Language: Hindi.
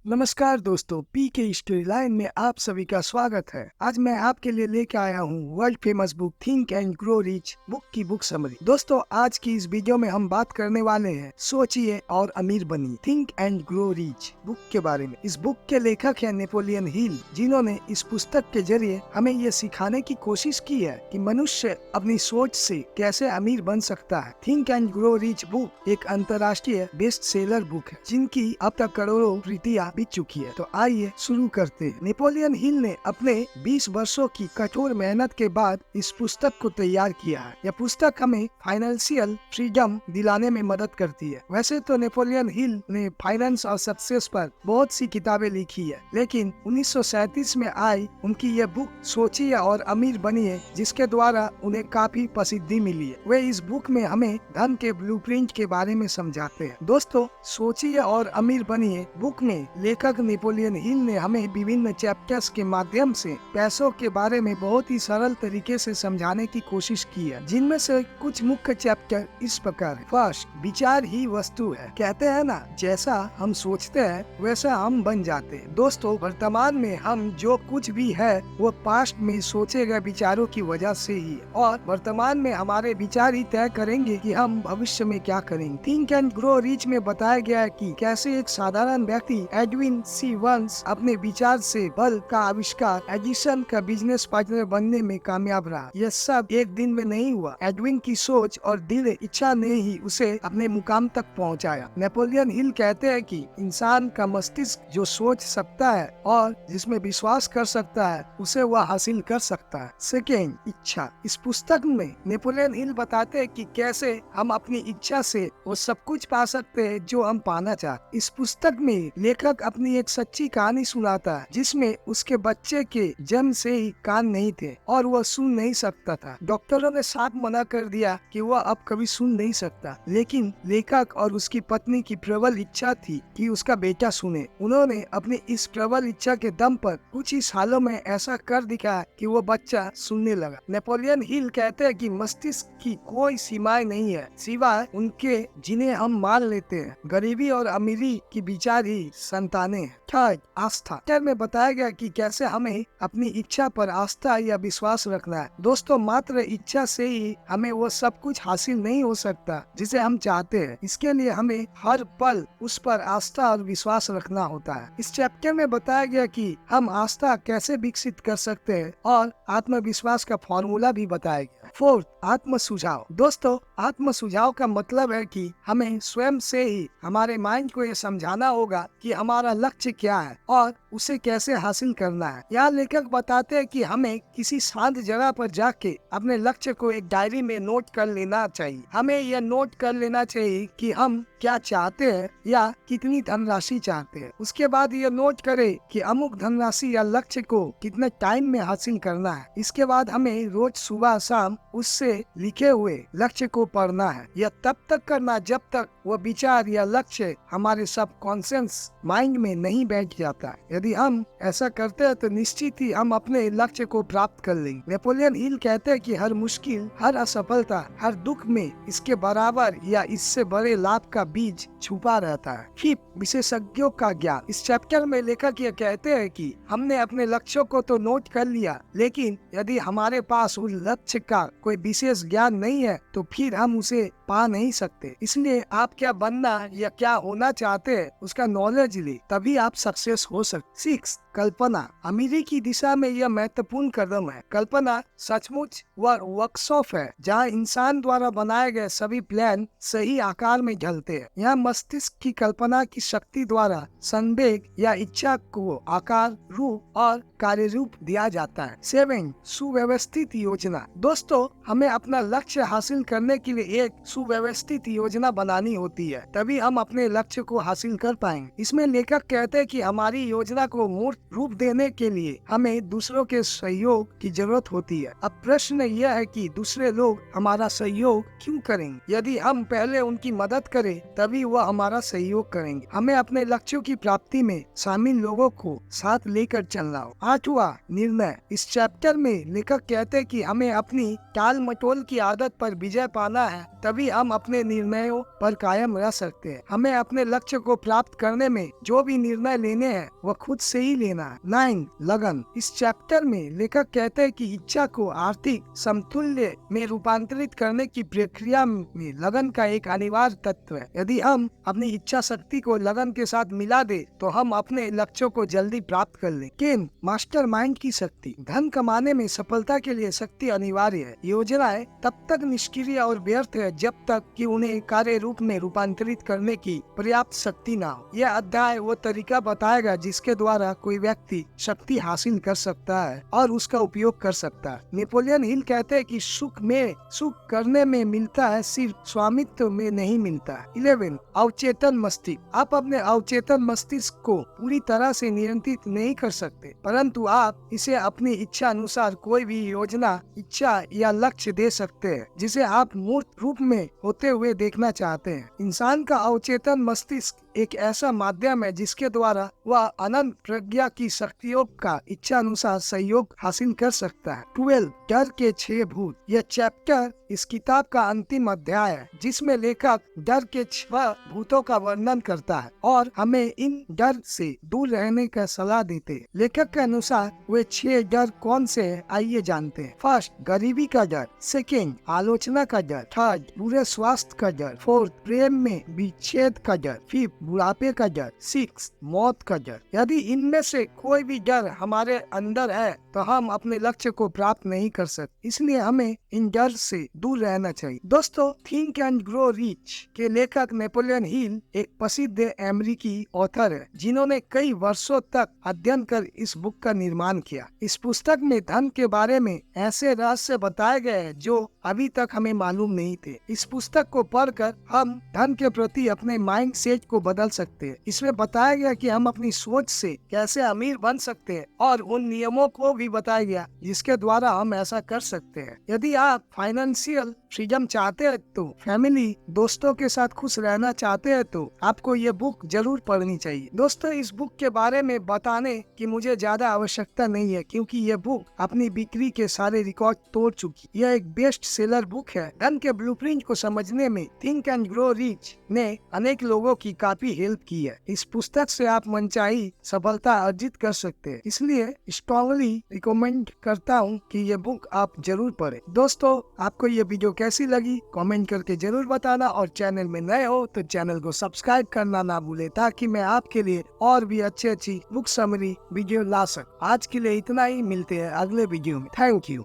नमस्कार दोस्तों, पी के स्टोरी लाइन में आप सभी का स्वागत है। आज मैं आपके लिए लेके आया हूँ world famous book think and grow rich book की बुक समरी। दोस्तों, आज की इस वीडियो में हम बात करने वाले हैं सोचिए और अमीर बनिए think and grow rich book के बारे में। इस बुक के लेखक है नेपोलियन हिल, जिन्होंने इस पुस्तक के जरिए हमें ये सिखाने की कोशिश की है कि मनुष्य अपनी सोच से कैसे अमीर बन सकता है। Think and grow rich book एक अंतर्राष्ट्रीय बेस्ट सेलर बुक है, जिनकी अब तक करोड़ों कृतियां बीत चुकी है। तो आइए शुरू करते हैं। नेपोलियन हिल ने अपने 20 वर्षों की कठोर मेहनत के बाद इस पुस्तक को तैयार किया है। यह पुस्तक हमें फाइनेंशियल फ्रीडम दिलाने में मदद करती है। वैसे तो नेपोलियन हिल ने फाइनेंस और सक्सेस पर बहुत सी किताबें लिखी है, लेकिन 1937 में आई उनकी यह बुक सोचिए और अमीर बनिए, जिसके द्वारा उन्हें काफी प्रसिद्धि मिली है। वे इस बुक में हमें धन के ब्लूप्रिंट के बारे में समझाते हैं। दोस्तों, सोचिए और अमीर बनिए बुक में लेखक नेपोलियन हिल ने हमें विभिन्न चैप्टर्स के माध्यम से पैसों के बारे में बहुत ही सरल तरीके से समझाने की कोशिश की है, जिनमें से कुछ मुख्य चैप्टर इस प्रकार है। फर्स्ट, विचार ही वस्तु है। कहते हैं ना, जैसा हम सोचते हैं वैसा हम बन जाते हैं। दोस्तों, वर्तमान में हम जो कुछ भी है वो पास्ट में सोचे गए विचारों की वजह से ही है, और वर्तमान में हमारे विचार ही तय करेंगे कि हम भविष्य में क्या करेंगे। थिंक एंड ग्रो रिच में बताया गया है कि कैसे एक साधारण व्यक्ति एडविन सी वंस अपने विचार से बल्ब का आविष्कार एडिसन का बिजनेस पार्टनर बनने में कामयाब रहा। यह सब एक दिन में नहीं हुआ। एडविन की सोच और दृढ़ इच्छा ने ही उसे अपने मुकाम तक पहुंचाया। नेपोलियन हिल कहते हैं कि इंसान का मस्तिष्क जो सोच सकता है और जिसमें विश्वास कर सकता है, उसे वह हासिल कर सकता है। सेकेंड, इच्छा। इस पुस्तक में नेपोलियन हिल बताते हैं कि कैसे हम अपनी इच्छा से वो सब कुछ पा सकते हैं जो हम पाना चाहते। इस पुस्तक में लेखक अपनी एक सच्ची कहानी सुनाता है, जिसमें उसके बच्चे के जन्म से ही कान नहीं थे और वह सुन नहीं सकता था। डॉक्टरों ने साफ मना कर दिया कि वह अब कभी सुन नहीं सकता, लेकिन लेखक और उसकी पत्नी की प्रबल इच्छा थी कि उसका बेटा सुने। उन्होंने अपनी इस प्रबल इच्छा के दम पर कुछ ही सालों में ऐसा कर दिखाया कि वो बच्चा सुनने लगा। नेपोलियन हिल कहते हैं कि मस्तिष्क की कोई सीमाएं नहीं है, सिवाय उनके जिन्हें हम मान लेते हैं। गरीबी और अमीरी की विचार ही संतानें हैं। थर्ड, आस्था। चैप्टर में बताया गया कि कैसे हमें अपनी इच्छा पर आस्था या विश्वास रखना है। दोस्तों, मात्र इच्छा से ही हमें वो सब कुछ हासिल नहीं हो सकता जिसे हम चाहते हैं। इसके लिए हमें हर पल उस पर आस्था और विश्वास रखना होता है। इस चैप्टर में बताया गया कि हम आस्था कैसे विकसित कर सकते हैं और आत्मविश्वास का फॉर्मूला भी बताया गया। फोर्थ, आत्म सुझाव। दोस्तों, आत्म सुझाव का मतलब है कि हमें स्वयं से ही हमारे माइंड को ये समझाना होगा कि हमारा लक्ष्य क्या है और उसे कैसे हासिल करना है। यहाँ लेखक बताते हैं कि हमें किसी शांत जगह पर जाके अपने लक्ष्य को एक डायरी में नोट कर लेना चाहिए। हमें यह नोट कर लेना चाहिए कि हम क्या चाहते हैं या कितनी धनराशि चाहते हैं। उसके बाद ये नोट करें कि अमुक धनराशि या लक्ष्य को कितने टाइम में हासिल करना है। इसके बाद हमें रोज सुबह शाम उससे लिखे हुए लक्ष्य को पढ़ना है। यह तब तक करना जब तक वह विचार या लक्ष्य हमारे सबकॉन्शियस माइंड में नहीं बैठ जाता। यदि हम ऐसा करते हैं तो निश्चित ही हम अपने लक्ष्य को प्राप्त कर लेंगे। नेपोलियन हिल कहते हैं कि हर मुश्किल, हर असफलता, हर दुख में इसके बराबर या इससे बड़े लाभ का बीज छुपा रहता है। फिफ्थ, विशेषज्ञों का ज्ञान। इस चैप्टर में लेखक ये कहते हैं कि हमने अपने लक्ष्यों को तो नोट कर लिया, लेकिन यदि हमारे पास उस लक्ष्य का कोई विशेष ज्ञान नहीं है तो फिर हम उसे पा नहीं सकते। इसलिए आप क्या बनना या क्या होना चाहते हैं उसका नॉलेज ले, तभी आप सक्सेस हो सकते। सिक्स, कल्पना। अमीरी की दिशा में यह महत्वपूर्ण कदम है। कल्पना सचमुच वह वर्कशॉप है जहाँ इंसान द्वारा बनाए गए सभी प्लान सही आकार में ढलते हैं। यहाँ मस्तिष्क की कल्पना की शक्ति द्वारा संवेग या इच्छा को आकार, रूप और कार्य रूप दिया जाता है। सेवन, सुव्यवस्थित योजना। दोस्तों, हमें अपना लक्ष्य हासिल करने के लिए एक सुव्यवस्थित योजना बनानी होती है, तभी हम अपने लक्ष्य को हासिल कर पाएंगे। इसमें लेखक कहते हैं कि हमारी योजना योजना को मूर्त रूप देने के लिए हमें दूसरों के सहयोग की जरूरत होती है। अब प्रश्न यह है कि दूसरे लोग हमारा सहयोग क्यों करेंगे? यदि हम पहले उनकी मदद करें तभी वह हमारा सहयोग करेंगे। हमें अपने लक्ष्यों की प्राप्ति में शामिल लोगों को साथ लेकर चलना हो। 8वां निर्णय। इस चैप्टर में लेखक कहते हैं कि हमें अपनी टाल मटोल की आदत पर विजय पाना है, तभी हम अपने निर्णयों पर कायम रह सकते हैं। हमें अपने लक्ष्य को प्राप्त करने में जो भी निर्णय लेने हैं वह खुद से ही लेना है। 9 लगन। इस चैप्टर में लेखक कहते हैं कि इच्छा को आर्थिक समतुल्य में रूपांतरित करने की प्रक्रिया में लगन का एक अनिवार्य तत्व है। यदि हम अपनी इच्छा शक्ति को लगन के साथ मिला दे तो हम अपने लक्ष्यों को जल्दी प्राप्त कर लें। केन मास्टरमाइंड की शक्ति। धन कमाने में सफलता के लिए शक्ति अनिवार्य है। योजनाएं तब तक निष्क्रिय और व्यर्थ है जब तक कि उन्हें कार्य रूप में रूपांतरित करने की पर्याप्त शक्ति न हो। यह अध्याय वो तरीका बताएगा जिसके द्वारा कोई व्यक्ति शक्ति हासिल कर सकता है और उसका उपयोग कर सकता है। नेपोलियन हिल कहते हैं कि सुख करने में मिलता है, सिर्फ स्वामित्व में नहीं मिलता है। 11 अवचेतन मस्तिष्क। आप अपने अवचेतन मस्तिष्क को पूरी तरह से नियंत्रित नहीं कर सकते, परंतु आप इसे अपनी इच्छा अनुसार कोई भी योजना, इच्छा या लक्ष्य दे सकते हैं जिसे आप मूर्त रूप में होते हुए देखना चाहते हैं। इंसान का अवचेतन मस्तिष्क एक ऐसा माध्यम है जिसके द्वारा वह अनंत प्रज्ञा की शक्तियों का इच्छा अनुसार सहयोग हासिल कर सकता है। 12 डर के 6 भूत। यह चैप्टर इस किताब का अंतिम अध्याय है जिसमें लेखक डर के 6 भूतों का वर्णन करता है और हमें इन डर से दूर रहने का सलाह देते हैं। लेखक के अनुसार वे 6 डर कौन से हैं, आइए जानते हैं। फर्स्ट, गरीबी का डर। सेकेंड, आलोचना का डर। थर्ड, बुरे स्वास्थ्य का डर। फोर्थ, प्रेम में विच्छेद का डर। फिफ्थ, बुढ़ापे का डर। 6 मौत का डर। यदि इनमें से कोई भी डर हमारे अंदर है तो हम अपने लक्ष्य को प्राप्त नहीं कर सकते, इसलिए हमें इन डर से दूर रहना चाहिए। दोस्तों, थिंक एंड ग्रो रिच के लेखक नेपोलियन हिल एक प्रसिद्ध अमेरिकी ऑथर है जिन्होंने कई वर्षों तक अध्ययन कर इस बुक का निर्माण किया। इस पुस्तक में धन के बारे में ऐसे रहस्य बताए गए हैं जो अभी तक हमें मालूम नहीं थे। इस पुस्तक को पढ़कर हम धन के प्रति अपने माइंड सेट को बदल सकते हैं। इसमें बताया गया कि हम अपनी सोच से कैसे अमीर बन सकते हैं और उन नियमों को भी बताया गया जिसके द्वारा हम ऐसा कर सकते हैं। यदि आप फाइनेंशियल फ्रीडम चाहते हैं तो फैमिली, दोस्तों के साथ खुश रहना चाहते हैं तो आपको ये बुक जरूर पढ़नी चाहिए। दोस्तों, इस बुक के बारे में बताने की मुझे ज्यादा आवश्यकता नहीं है क्योंकि ये बुक अपनी बिक्री के सारे रिकॉर्ड तोड़ चुकी। यह एक बेस्ट सेलर बुक है। धन के ब्लूप्रिंट को समझने में थिंक एंड ग्रो रिच ने अनेक लोगों की काफी हेल्प की है। इस पुस्तक से आप मनचाही सफलता अर्जित कर सकते हैं, इसलिए स्ट्रॉन्गली रिकमेंड करता हूँ कि ये बुक आप जरूर पढ़ें। दोस्तों, आपको ये वीडियो कैसी लगी कमेंट करके जरूर बताना और चैनल में नए हो तो चैनल को सब्सक्राइब करना ना भूले ताकि मैं आपके लिए और भी अच्छी बुक समरी वीडियो ला सकूं। आज के लिए इतना ही, मिलते हैं अगले वीडियो में। Thank you.